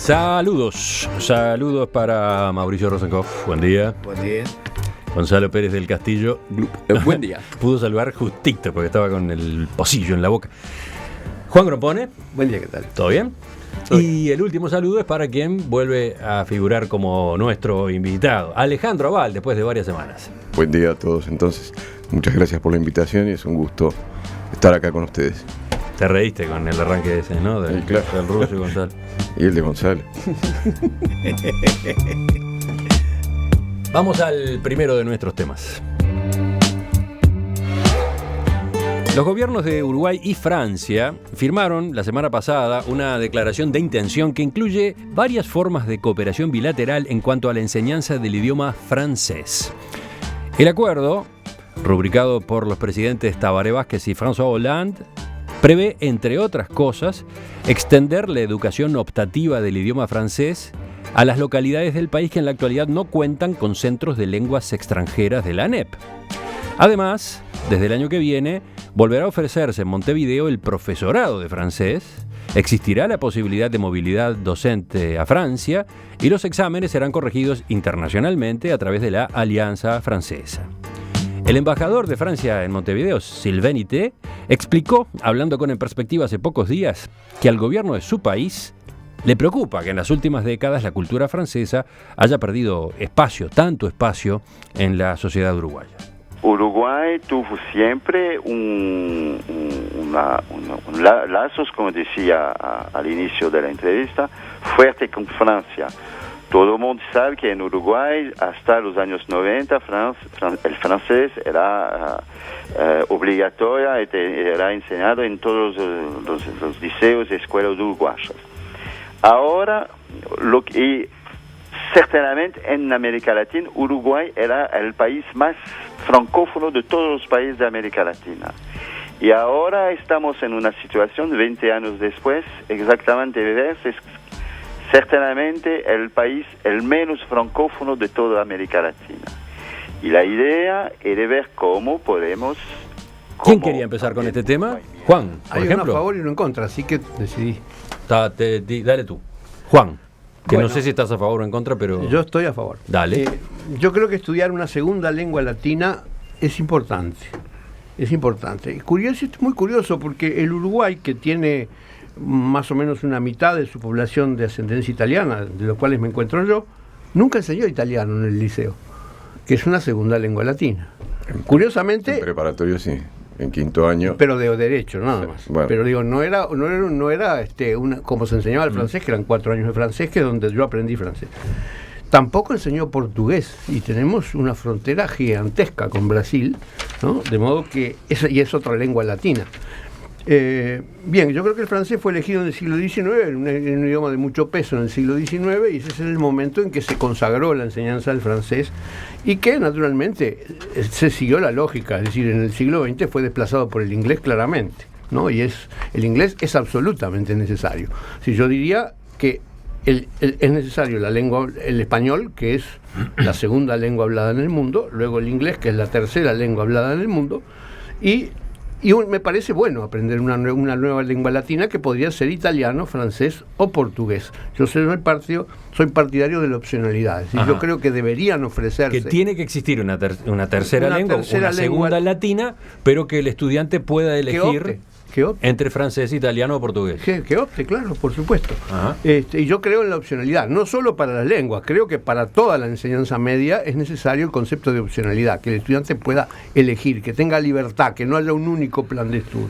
Saludos para Mauricio Rosenkopf, buen día. Buen día. Gonzalo Pérez del Castillo, buen día. Pudo saludar justito porque estaba con el pocillo en la boca. Juan Gropone. Buen día, ¿qué tal? ¿Todo bien? Y el último saludo es para quien vuelve a figurar como nuestro invitado, Alejandro Aval, después de varias semanas. Buen día a todos, entonces. Muchas gracias por la invitación y es un gusto estar acá con ustedes. Te reíste con el arranque ese, ¿no? Del ruso y Gonzalo. Y el de Gonzalo. Vamos al primero de nuestros temas. Los gobiernos de Uruguay y Francia firmaron la semana pasada una declaración de intención que incluye varias formas de cooperación bilateral en cuanto a la enseñanza del idioma francés. El acuerdo, rubricado por los presidentes Tabaré Vázquez y François Hollande, prevé, entre otras cosas, extender la educación optativa del idioma francés a las localidades del país que en la actualidad no cuentan con centros de lenguas extranjeras de la ANEP. Además, desde el año que viene, volverá a ofrecerse en Montevideo el profesorado de francés, existirá la posibilidad de movilidad docente a Francia y los exámenes serán corregidos internacionalmente a través de la Alianza Francesa. El embajador de Francia en Montevideo, Sylvain Ité, explicó, hablando con En Perspectiva hace pocos días, que al gobierno de su país le preocupa que en las últimas décadas la cultura francesa haya perdido tanto espacio en la sociedad uruguaya. Uruguay tuvo siempre lazos, como decía al inicio de la entrevista, fuerte con Francia. Todo el mundo sabe que en Uruguay, hasta los años 90, el francés era obligatorio, era enseñado en todos los liceos y escuelas uruguayas. Ahora, certamente en América Latina, Uruguay era el país más francófono de todos los países de América Latina. Y ahora estamos en una situación, 20 años después, exactamente reversa. Es certamente el país el menos francófono de toda América Latina. Y la idea es de ver cómo podemos... ¿Quién quería empezar con este tema? Juan, por ejemplo. Hay uno a favor y uno en contra, así que decidí. Dale tú. Juan, que bueno, no sé si estás a favor o en contra, pero... Yo estoy a favor. Dale. Yo creo que estudiar una segunda lengua latina es importante. Es importante. Es muy curioso porque el Uruguay, que tiene más o menos una mitad de su población de ascendencia italiana, de los cuales me encuentro yo, nunca enseñó italiano en el liceo, que es una segunda lengua latina. Curiosamente... En preparatorio sí, en quinto año. Pero de derecho, nada más. Bueno. Pero digo, no era como se enseñaba el francés, que eran 4 años de francés, que es donde yo aprendí francés. Tampoco enseñó portugués, y tenemos una frontera gigantesca con Brasil, ¿no? De modo que es otra lengua latina. Bien, yo creo que el francés fue elegido en el siglo XIX, en un idioma de mucho peso en el siglo XIX, y ese es el momento en que se consagró la enseñanza del francés y que naturalmente se siguió la lógica, es decir, en el siglo XX fue desplazado por el inglés claramente, ¿no? Y el inglés es absolutamente necesario. Si yo diría que es necesario el español, que es la segunda lengua hablada en el mundo, luego el inglés, que es la tercera lengua hablada en el mundo, y me parece bueno aprender una nueva lengua latina que podría ser italiano, francés o portugués. Yo soy partidario de la opcionalidad. Es decir, yo creo que deberían ofrecerse... Que tiene que existir una tercera lengua, una segunda latina, pero que el estudiante pueda elegir que opte. Entre francés, italiano o portugués. Que opte, claro, por supuesto. Y yo creo en la opcionalidad, no solo para las lenguas, creo que para toda la enseñanza media es necesario el concepto de opcionalidad, que el estudiante pueda elegir, que tenga libertad, que no haya un único plan de estudio.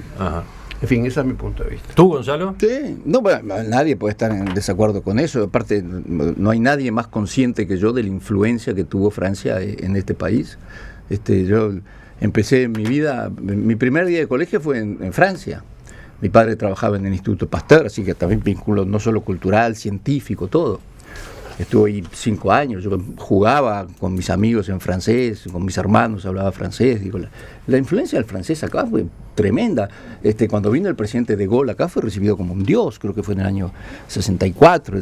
En fin, ese es mi punto de vista. ¿Tú, Gonzalo? Sí, no, bueno, nadie puede estar en desacuerdo con eso. Aparte, no hay nadie más consciente que yo de la influencia que tuvo Francia en este país. Yo empecé mi vida, mi primer día de colegio fue en Francia. Mi padre trabajaba en el Instituto Pasteur, así que también vínculo no solo cultural, científico, todo. Estuve ahí 5 años, yo jugaba con mis amigos en francés, con mis hermanos hablaba francés. Digo, la influencia del francés acá fue tremenda. Cuando vino el presidente de Gaulle acá fue recibido como un dios, creo que fue en el año 64.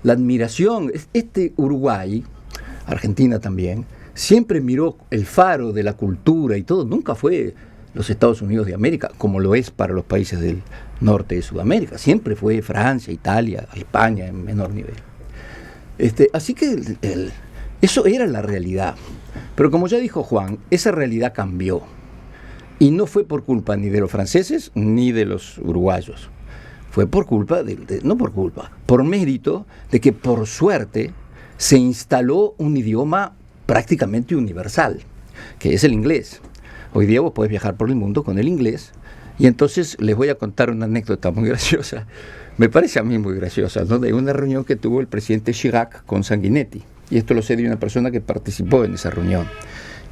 La admiración, Uruguay, Argentina también, siempre miró el faro de la cultura y todo, nunca fue los Estados Unidos de América, como lo es para los países del norte de Sudamérica. Siempre fue Francia, Italia, España en menor nivel. Así que eso era la realidad. Pero como ya dijo Juan, esa realidad cambió. Y no fue por culpa ni de los franceses ni de los uruguayos. Fue por culpa, por mérito de que por suerte se instaló un idioma prácticamente universal, que es el inglés. Hoy día vos podés viajar por el mundo con el inglés. Y entonces les voy a contar una anécdota muy graciosa. Me parece a mí muy graciosa, ¿no? De una reunión que tuvo el presidente Chirac con Sanguinetti. Y esto lo sé de una persona que participó en esa reunión.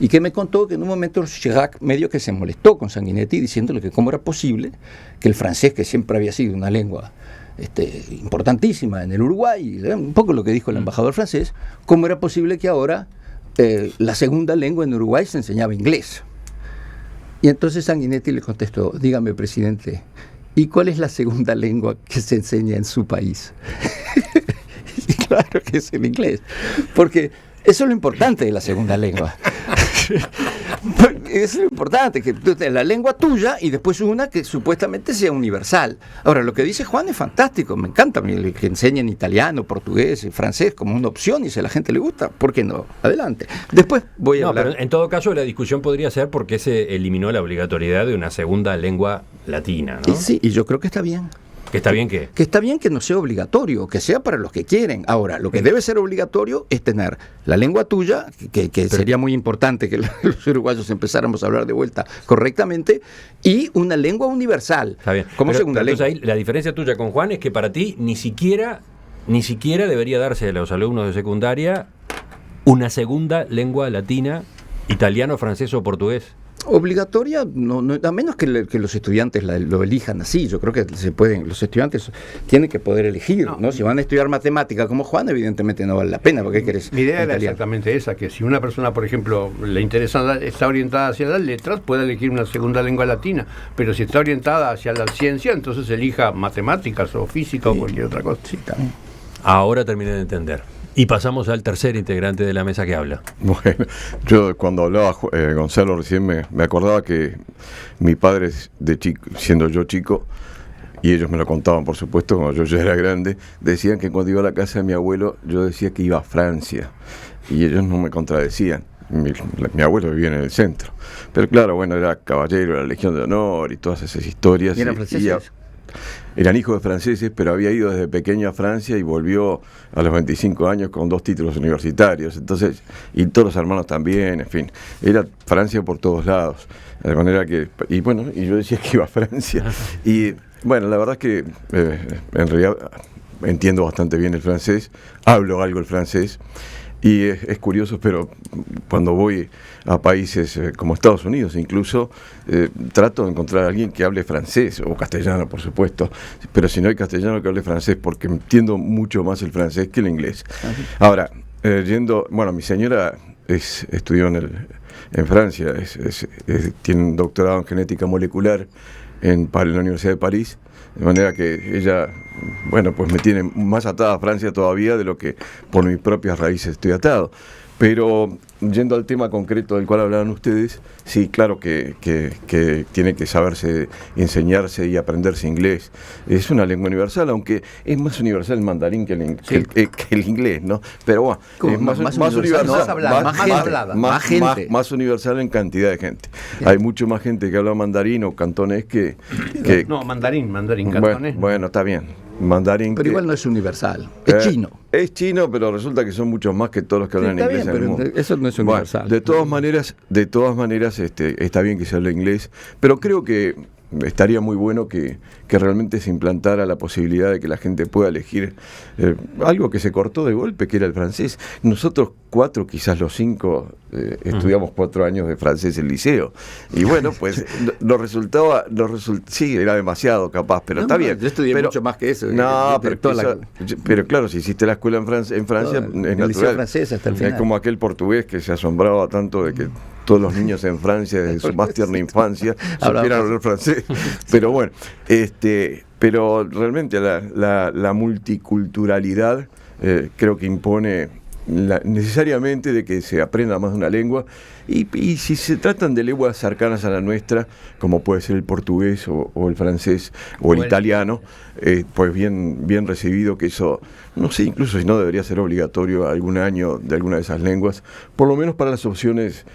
Y que me contó que en un momento Chirac medio que se molestó con Sanguinetti diciéndole que cómo era posible que el francés, que siempre había sido una lengua importantísima en el Uruguay, un poco lo que dijo el embajador francés, cómo era posible que ahora la segunda lengua en Uruguay se enseñaba inglés. Y entonces Sanguinetti le contestó: dígame, presidente, ¿y cuál es la segunda lengua que se enseña en su país? Y claro que es el inglés, porque eso es lo importante de la segunda lengua. Es lo importante, que tú tengas la lengua tuya y después una que supuestamente sea universal. Ahora, lo que dice Juan es fantástico, me encanta que enseñen italiano, portugués, francés como una opción, y si a la gente le gusta, ¿por qué no? Adelante. Después voy a hablar. Pero en todo caso la discusión podría ser por qué se eliminó la obligatoriedad de una segunda lengua latina, ¿no? Sí, y yo creo que está bien. ¿Que está bien qué? Que está bien que no sea obligatorio, que sea para los que quieren. Ahora, lo que debe ser obligatorio es tener la lengua tuya, que sería muy importante que los uruguayos empezáramos a hablar de vuelta correctamente, y una lengua universal. Está bien. Como segunda lengua. Ahí, la diferencia tuya con Juan es que para ti ni siquiera debería darse a los alumnos de secundaria una segunda lengua latina, italiano, francés o portugués. Obligatoria, no, a menos que los estudiantes lo elijan así. Yo creo que los estudiantes tienen que poder elegir, ¿no? Si van a estudiar matemática como Juan, evidentemente no vale la pena, porque querés. Mi idea era exactamente esa, que si una persona, por ejemplo, le interesa, está orientada hacia las letras, puede elegir una segunda lengua latina, pero si está orientada hacia la ciencia, entonces elija matemáticas o física o cualquier otra cosa. Sí, también. Ahora terminé de entender. Y pasamos al tercer integrante de la mesa que habla. Bueno, yo cuando hablaba Gonzalo recién me acordaba que mi padre de chico, siendo yo chico, y ellos me lo contaban por supuesto cuando yo ya era grande, decían que cuando iba a la casa de mi abuelo yo decía que iba a Francia, y ellos no me contradecían. Mi abuelo vivía en el centro, pero claro, bueno, era caballero de la Legión de Honor y todas esas historias. ¿Y eran franceses? Eran hijos de franceses, pero había ido desde pequeño a Francia y volvió a los 25 años con 2 títulos universitarios. Entonces, y todos los hermanos también, en fin, era Francia por todos lados. De manera que, y bueno, y yo decía que iba a Francia. Y bueno, la verdad es que en realidad entiendo bastante bien el francés, hablo algo el francés. Y es curioso, pero cuando voy a países como Estados Unidos incluso, trato de encontrar a alguien que hable francés, o castellano por supuesto, pero si no hay castellano que hable francés, porque entiendo mucho más el francés que el inglés. Ahora, mi señora estudió en Francia, tiene un doctorado en genética molecular en la Universidad de París, de manera que ella, bueno, pues me tiene más atada a Francia todavía de lo que por mis propias raíces estoy atado. Pero yendo al tema concreto del cual hablaban ustedes, sí, claro que tiene que saberse, enseñarse y aprenderse inglés. Es una lengua universal, aunque es más universal el mandarín que el inglés, ¿no? Pero bueno, es más universal, más universal en cantidad de gente. Bien. Hay mucho más gente que habla mandarín o cantonés que no, mandarín, cantonés. Bueno, está bien. Mandarín. Pero igual no es universal, es chino. Es chino, pero resulta que son muchos más que todos los que hablan inglés en el mundo. Eso no es universal. Bueno, de todas maneras, está bien que se hable inglés, pero creo que estaría muy bueno que realmente se implantara la posibilidad de que la gente pueda elegir algo que se cortó de golpe, que era el francés. Nosotros 4, quizás los 5, estudiamos 4 años de francés en el liceo. Y bueno, pues nos resultaba, sí, era demasiado capaz, pero está bien. Yo estudié mucho más que eso. No, pero claro, si hiciste la escuela en Francia es natural. Francés hasta el final. Es como aquel portugués que se asombraba tanto de que todos los niños en Francia, desde su más tierna infancia, supieran hablar francés. Pero bueno, pero realmente la multiculturalidad creo que impone necesariamente de que se aprenda más de una lengua, y si se tratan de lenguas cercanas a la nuestra, como puede ser el portugués o el francés o el italiano, pues bien recibido, que eso, no sé, incluso si no debería ser obligatorio algún año de alguna de esas lenguas, por lo menos para las opciones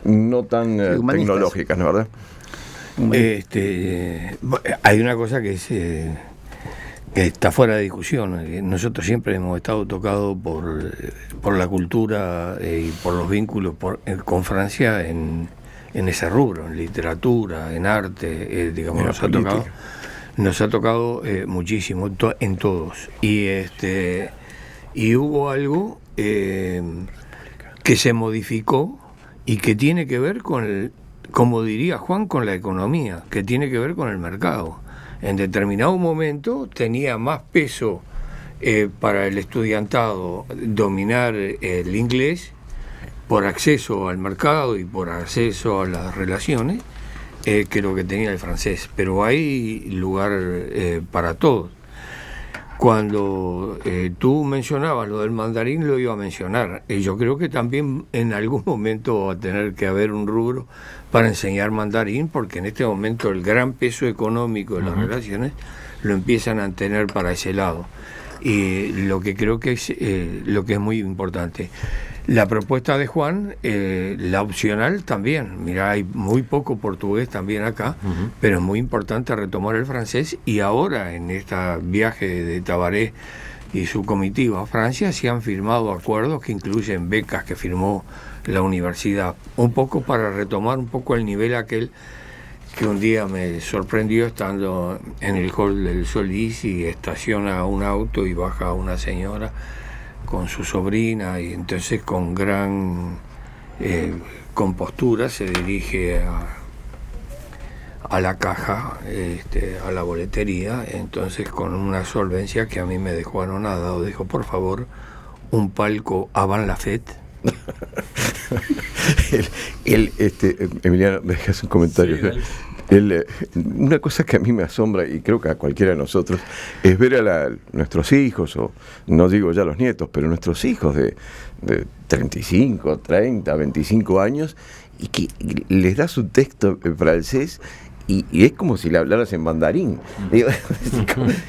no tan tecnológicas, ¿no, verdad? Hay una cosa que está fuera de discusión. Nosotros siempre hemos estado tocados por la cultura y por los vínculos con Francia en ese rubro, en literatura, en arte, digamos, nos ha tocado muchísimo en todos. Y hubo algo que se modificó y que tiene que ver como diría Juan, con la economía, que tiene que ver con el mercado. En determinado momento tenía más peso para el estudiantado dominar el inglés por acceso al mercado y por acceso a las relaciones que lo que tenía el francés. Pero hay lugar para todos. Cuando tú mencionabas lo del mandarín, lo iba a mencionar. Yo creo que también en algún momento va a tener que haber un rubro para enseñar mandarín, porque en este momento el gran peso económico de las relaciones lo empiezan a tener para ese lado. Y lo que creo que es lo que es muy importante. La propuesta de Juan, la opcional también. Mira, hay muy poco portugués también acá, pero es muy importante retomar el francés. Y ahora, en este viaje de Tabaré y su comitiva a Francia, se han firmado acuerdos que incluyen becas que firmó la universidad, un poco para retomar un poco el nivel aquel que un día me sorprendió estando en el hall del Solís, y estaciona un auto y baja una señora con su sobrina, y entonces con gran compostura se dirige a la caja, a la boletería, entonces con una solvencia que a mí me dejó anonadado, dijo: por favor, un palco avant la fête. Emiliano, me dejas un comentario. Sí, una cosa que a mí me asombra, y creo que a cualquiera de nosotros, es ver a nuestros hijos, o no digo ya los nietos, pero nuestros hijos de 35, 30, 25 años, y que les das un texto en francés y es como si le hablaras en mandarín. Digo,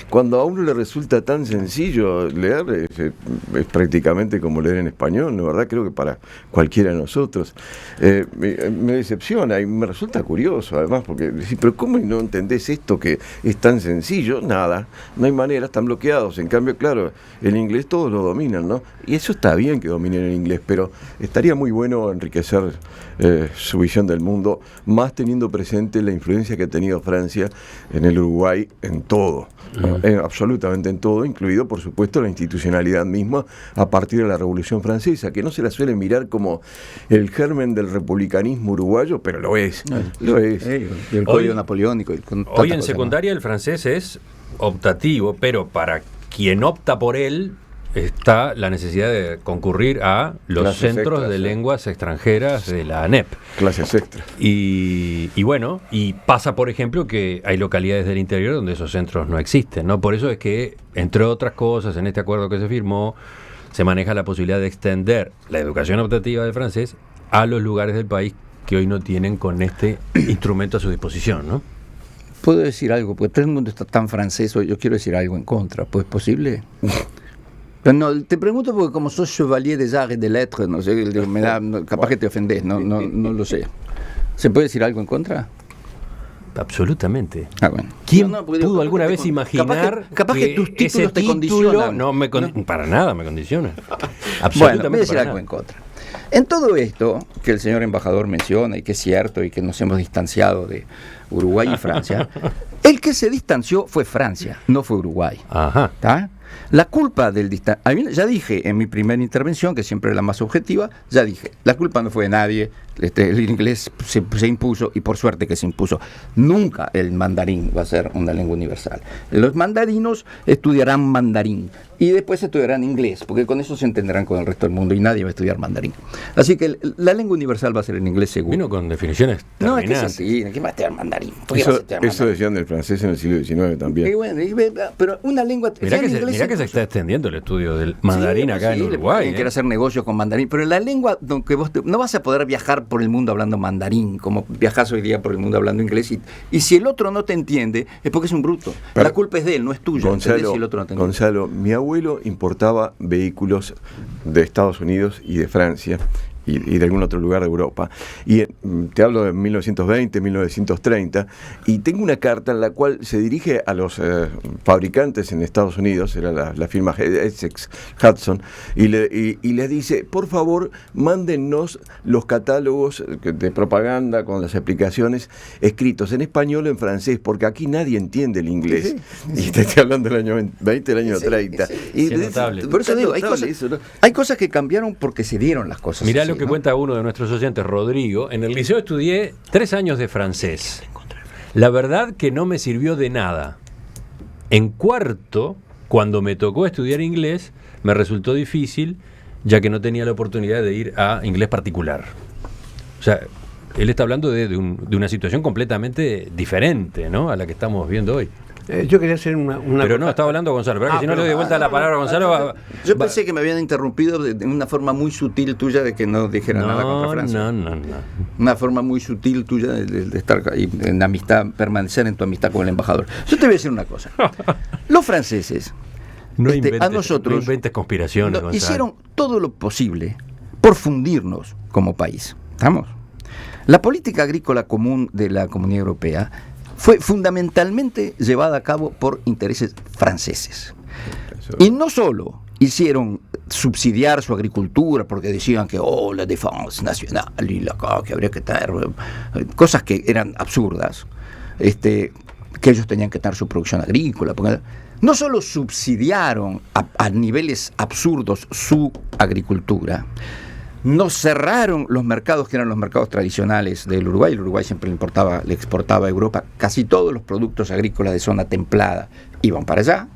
cuando a uno le resulta tan sencillo leer, es prácticamente como leer en español, ¿no? ¿Verdad? Creo que para cualquiera de nosotros. Me decepciona y me resulta curioso, además, porque pero ¿cómo no entendés esto que es tan sencillo? Nada, no hay manera, están bloqueados. En cambio, claro, el inglés todos lo dominan, ¿no? Y eso está bien que dominen el inglés, pero estaría muy bueno enriquecer su visión del mundo, más teniendo presente la influencia que ha tenido Francia en el Uruguay en todo, absolutamente en todo, incluido por supuesto la institucionalidad misma a partir de la Revolución Francesa, que no se la suele mirar como el germen del republicanismo uruguayo, pero lo es, lo es. El código napoleónico. Hoy en secundaria el francés es optativo, pero para quien opta por él está la necesidad de concurrir a los clases centros extras, de lenguas extranjeras de la ANEP. Clases extras. Y bueno, y pasa, por ejemplo, que hay localidades del interior donde esos centros no existen, ¿no? Por eso es que, entre otras cosas, en este acuerdo que se firmó, se maneja la posibilidad de extender la educación optativa de francés a los lugares del país que hoy no tienen con este instrumento a su disposición, ¿no? ¿Puedo decir algo? Porque todo el mundo está tan francés, yo quiero decir algo en contra. ¿Pues es posible? Pero no, te pregunto porque como sos chevalier des arts et des lettres, no sé, capaz que te ofendés, no lo sé. ¿Se puede decir algo en contra? Absolutamente. Bueno. ¿Quién pudo alguna vez imaginar capaz que tus títulos te condicionan? No, para nada me condiciona. Absolutamente. Bueno, voy a decir algo en contra. En todo esto que el señor embajador menciona y que es cierto y que nos hemos distanciado de Uruguay y Francia, el que se distanció fue Francia, no fue Uruguay. Ajá. ¿Está? La culpa del distanciamiento, ya dije en mi primera intervención, que siempre es la más objetiva, ya dije, la culpa no fue de nadie, el inglés se impuso, y por suerte que se impuso. Nunca el mandarín va a ser una lengua universal. Los mandarinos estudiarán mandarín y después estudiarán inglés, porque con eso se entenderán con el resto del mundo y nadie va a estudiar mandarín. Así que la lengua universal va a ser en inglés seguro. Vino con definiciones terminantes. No, es que es así, ¿quién va a estudiar mandarín? Eso decían del francés en el siglo XIX también. Bueno, pero una lengua... Mirá que mirá que se está extendiendo el estudio del mandarín acá en Uruguay. Quiere hacer negocios con mandarín, pero la lengua, aunque vos no vas a poder viajar por el mundo hablando mandarín, como viajás hoy día por el mundo hablando inglés, y si el otro no te entiende, es porque es un bruto. Pero la culpa es de él, no es tuya. Gonzalo, si el otro no te entiende. Gonzalo, mi abuelo importaba vehículos de Estados Unidos y de Francia, y de algún otro lugar de Europa. Y te hablo de 1920, 1930, y tengo una carta en la cual se dirige a los fabricantes en Estados Unidos, era la firma Essex Hudson, y les dice, por favor, mándennos los catálogos de propaganda con las explicaciones escritos en español o en francés, porque aquí nadie entiende el inglés. Y te estoy hablando del año 20, del año 30. Y es notable. Por eso digo, hay cosas que cambiaron porque se dieron las cosas. Mirá así, lo que ¿no? cuenta uno de nuestros oyentes, Rodrigo. En el liceo estudié 3 años de francés. La verdad que no me sirvió de nada. En cuarto, cuando me tocó estudiar inglés, me resultó difícil, ya que no tenía la oportunidad de ir a inglés particular. O sea, él está hablando de una situación completamente diferente, ¿no?, a la que estamos viendo hoy. Yo quería hacer una Pero no, estaba hablando Gonzalo, ¿verdad? Que si no le doy vuelta la palabra a Gonzalo... Yo pensé que me habían interrumpido de una forma muy sutil tuya de que no dijera nada contra Francia. No. Una forma muy sutil tuya de estar ahí, en amistad, permanecer en tu amistad con el embajador. Yo te voy a decir una cosa. Los franceses, a nosotros, no inventes conspiraciones, Gonzalo. Hicieron todo lo posible por fundirnos como país. ¿Estamos? La política agrícola común de la Comunidad Europea fue fundamentalmente llevada a cabo por intereses franceses. Y no solo hicieron subsidiar su agricultura porque decían que la defensa nacional y que habría que tener cosas que eran absurdas, que ellos tenían que tener su producción agrícola, porque no solo subsidiaron a niveles absurdos su agricultura, nos cerraron los mercados que eran los mercados tradicionales del Uruguay. El Uruguay siempre le exportaba a Europa casi todos los productos agrícolas de zona templada iban para allá,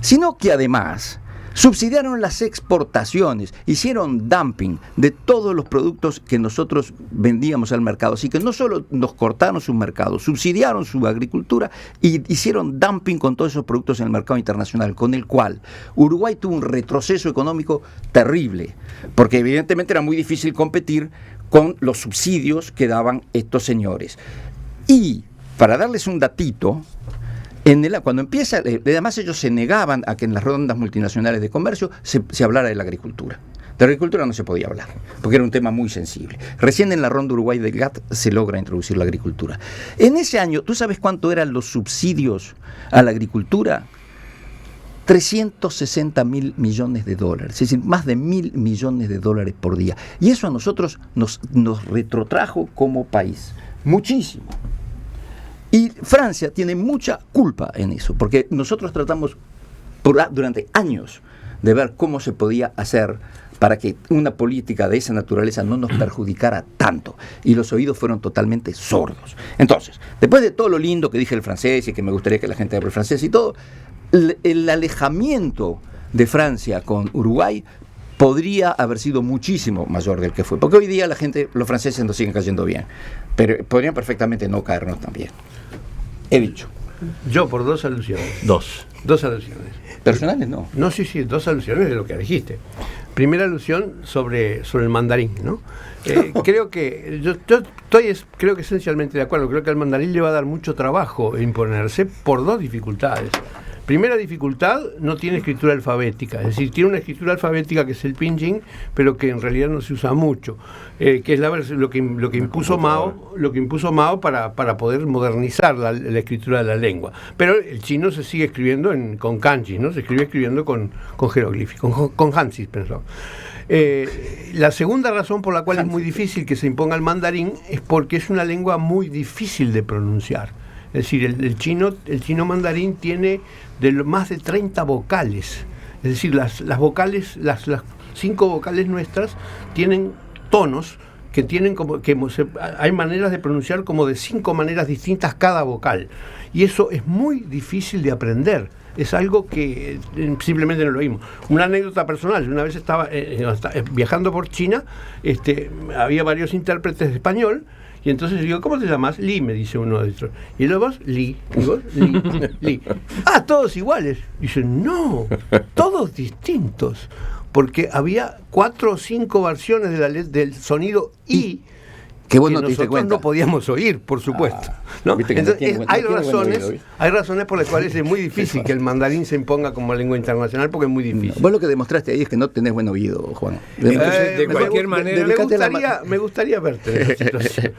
sino que además subsidiaron las exportaciones, hicieron dumping de todos los productos que nosotros vendíamos al mercado. Así que no solo nos cortaron sus mercados, subsidiaron su agricultura y hicieron dumping con todos esos productos en el mercado internacional, con el cual Uruguay tuvo un retroceso económico terrible, porque evidentemente era muy difícil competir con los subsidios que daban estos señores. Y para darles un datito, cuando empieza, además ellos se negaban a que en las rondas multinacionales de comercio se hablara de la agricultura. De la agricultura no se podía hablar, porque era un tema muy sensible. Recién en la ronda Uruguay del GATT se logra introducir la agricultura. En ese año, ¿tú sabes cuánto eran los subsidios a la agricultura? 360.000 millones de dólares, es decir, más de 1.000 millones de dólares por día. Y eso a nosotros nos retrotrajo como país, muchísimo. Y Francia tiene mucha culpa en eso, porque nosotros tratamos durante años de ver cómo se podía hacer para que una política de esa naturaleza no nos perjudicara tanto. Y los oídos fueron totalmente sordos. Entonces, después de todo lo lindo que dije el francés y que me gustaría que la gente hable francés y todo, el alejamiento de Francia con Uruguay podría haber sido muchísimo mayor del que fue. Porque hoy día los franceses nos siguen cayendo bien, pero podrían perfectamente no caernos tan bien. He dicho. Yo por 2 alusiones. Dos alusiones. ¿Personales? No. No, sí, 2 alusiones de lo que dijiste. Primera alusión sobre el mandarín, ¿no? Creo que creo que esencialmente de acuerdo. Creo que al mandarín le va a dar mucho trabajo imponerse por 2 dificultades. Primera dificultad, no tiene escritura alfabética, es decir, tiene una escritura alfabética que es el pinyin, pero que en realidad no se usa mucho, que es lo que impuso Mao para poder modernizar la escritura de la lengua. Pero el chino se sigue escribiendo con kanji, ¿no? Se escribe escribiendo con jeroglíficos, con hansis, perdón. La segunda razón por la cual es muy difícil que se imponga el mandarín es porque es una lengua muy difícil de pronunciar. Es decir, el chino mandarín tiene más de 30 vocales. Es decir, las vocales, las 5 vocales nuestras tienen tonos que tienen hay maneras de pronunciar como de 5 maneras distintas cada vocal. Y eso es muy difícil de aprender. Es algo que simplemente no lo oímos. Una anécdota personal, una vez estaba viajando por China, había varios intérpretes de español, Y entonces digo, ¿cómo te llamas? Li, me dice uno de ellos. ¿Y luego vos? Li. ¿Y vos? Li. Li. Ah, todos iguales. Dicen, no, todos distintos. Porque había 4 o 5 versiones del sonido I. Qué bueno que te diste nosotros cuenta. no podíamos oír, por supuesto. ¿no? Viste que Entonces, no hay tiene buen razones, oído, ¿viste? hay razones por las cuales es muy difícil que el mandarín se imponga como lengua internacional, porque es muy difícil. Vos lo que demostraste ahí es que no tenés buen oído, Juan. Entonces, de cualquier manera, me gustaría verte en esa situación.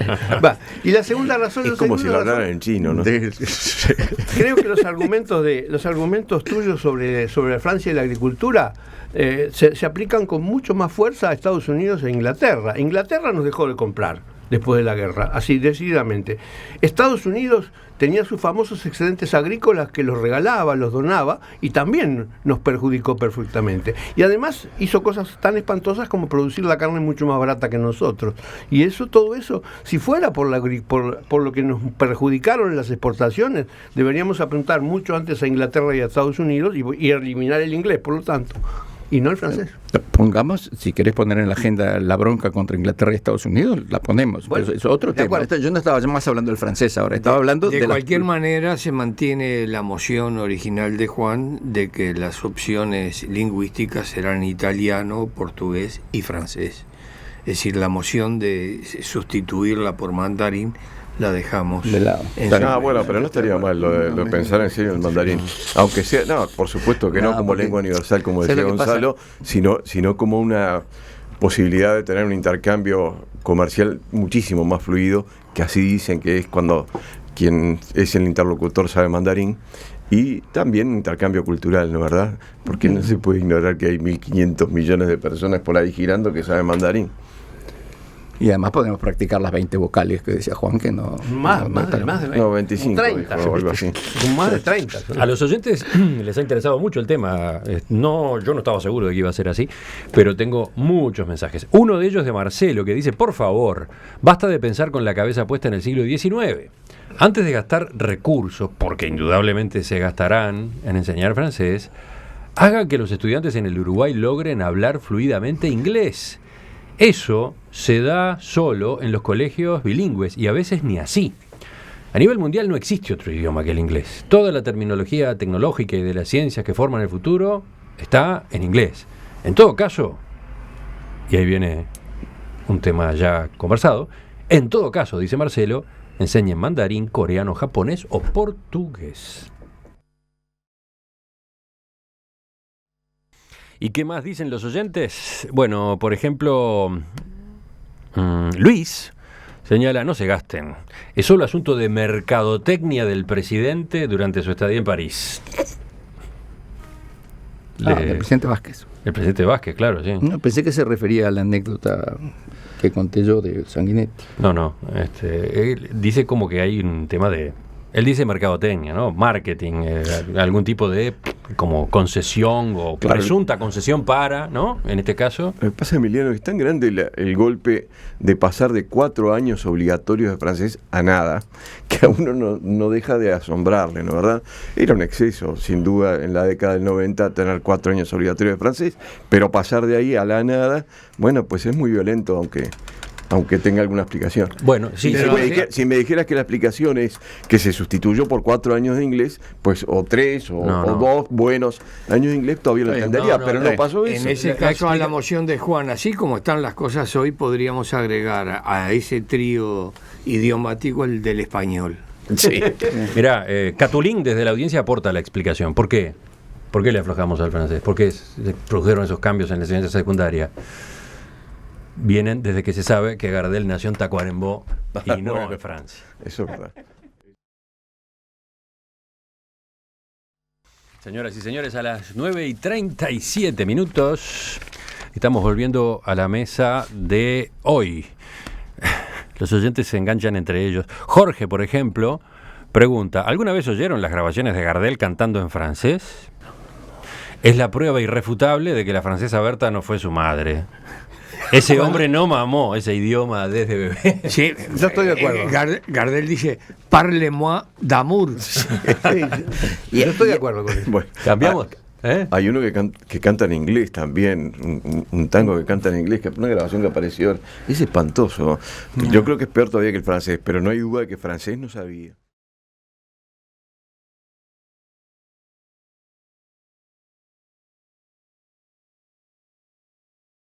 Va, y la segunda razón Es como si lo hablaran razón, en chino, ¿no? creo que los argumentos tuyos sobre Francia y la agricultura se aplican con mucho más fuerza a Estados Unidos e Inglaterra. Inglaterra nos dejó de comprar después de la guerra, así decididamente. Estados Unidos tenía sus famosos excedentes agrícolas que los regalaba, los donaba, y también nos perjudicó perfectamente. Y además hizo cosas tan espantosas como producir la carne mucho más barata que nosotros. Y todo eso, si fuera por lo que nos perjudicaron las exportaciones, deberíamos apuntar mucho antes a Inglaterra y a Estados Unidos y eliminar el inglés, por lo tanto, y no el francés. Pongamos, si querés poner en la agenda la bronca contra Inglaterra y Estados Unidos, la ponemos. Bueno, Pero es otro tema. Yo no estaba más hablando del francés ahora, estaba hablando de cualquier manera se mantiene la moción original de Juan de que las opciones lingüísticas serán italiano, portugués y francés. Es decir, la moción de sustituirla por mandarín la dejamos de lado. Bueno, pero no estaría mal lo de pensar en serio en el mandarín. Aunque sea, no, por supuesto que no como lengua universal, como decía Gonzalo, sino como una posibilidad de tener un intercambio comercial muchísimo más fluido, que así dicen que es cuando quien es el interlocutor sabe mandarín. Y también intercambio cultural, ¿no verdad? Porque no se puede ignorar que hay 1.500 millones de personas por ahí girando que saben mandarín. Y además podemos practicar las 20 vocales que decía Juan, que no... Más de 20. No, 25. 30. Dijo, algo así. Más de 30. A los oyentes les ha interesado mucho el tema. Yo no estaba seguro de que iba a ser así, pero tengo muchos mensajes. Uno de ellos de Marcelo, que dice, por favor, basta de pensar con la cabeza puesta en el siglo XIX. Antes de gastar recursos, porque indudablemente se gastarán en enseñar francés, hagan que los estudiantes en el Uruguay logren hablar fluidamente inglés. Eso se da solo en los colegios bilingües y a veces ni así. A nivel mundial no existe otro idioma que el inglés. Toda la terminología tecnológica y de las ciencias que forman el futuro está en inglés. En todo caso, y ahí viene un tema ya conversado, en todo caso, dice Marcelo, enseñen mandarín, coreano, japonés o portugués. ¿Y qué más dicen los oyentes? Bueno, por ejemplo, Luis señala, no se gasten. Es solo asunto de mercadotecnia del presidente durante su estadía en París. El presidente Vázquez. El presidente Vázquez, claro, sí. No, pensé que se refería a la anécdota que conté yo de Sanguinetti. No. Él dice como que hay un tema de... Él dice mercadotecnia, ¿no? Marketing, algún tipo de como concesión o presunta concesión para, ¿no? En este caso. Lo que pasa, Emiliano, es tan grande el golpe de pasar de 4 años obligatorios de francés a nada, que a uno no deja de asombrarle, ¿no verdad? Era un exceso, sin duda, en la década del 90 tener 4 años obligatorios de francés, pero pasar de ahí a la nada, bueno, pues es muy violento, aunque tenga alguna explicación. Bueno, sí. Si me dijeras que la explicación es que se sustituyó por 4 años de inglés, pues o 3 o 2 buenos años de inglés, todavía lo entendería, pero no pasó eso. En ese caso, a la moción de Juan, así como están las cosas hoy, podríamos agregar a ese trío idiomático el del español. Sí. Mirá, Catulín desde la audiencia aporta la explicación. ¿Por qué? ¿Por qué le aflojamos al francés? ¿Por qué se produjeron esos cambios en la enseñanza secundaria? Vienen desde que se sabe que Gardel nació en Tacuarembó y no en Francia. Eso es verdad. Señoras y señores, a las 9:37 estamos volviendo a la mesa de hoy. Los oyentes se enganchan entre ellos. Jorge, por ejemplo, pregunta, ¿alguna vez oyeron las grabaciones de Gardel cantando en francés? Es la prueba irrefutable de que la francesa Berta no fue su madre. Ese hombre no mamó ese idioma desde bebé. Sí, yo estoy de acuerdo. Gardel dice, parle-moi d'amour. Sí, yo estoy de acuerdo con eso. Bueno, cambiamos. Hay uno que canta en inglés también, un tango que canta en inglés, una grabación que apareció. Es espantoso. Yo creo que es peor todavía que el francés, pero no hay duda de que francés no sabía.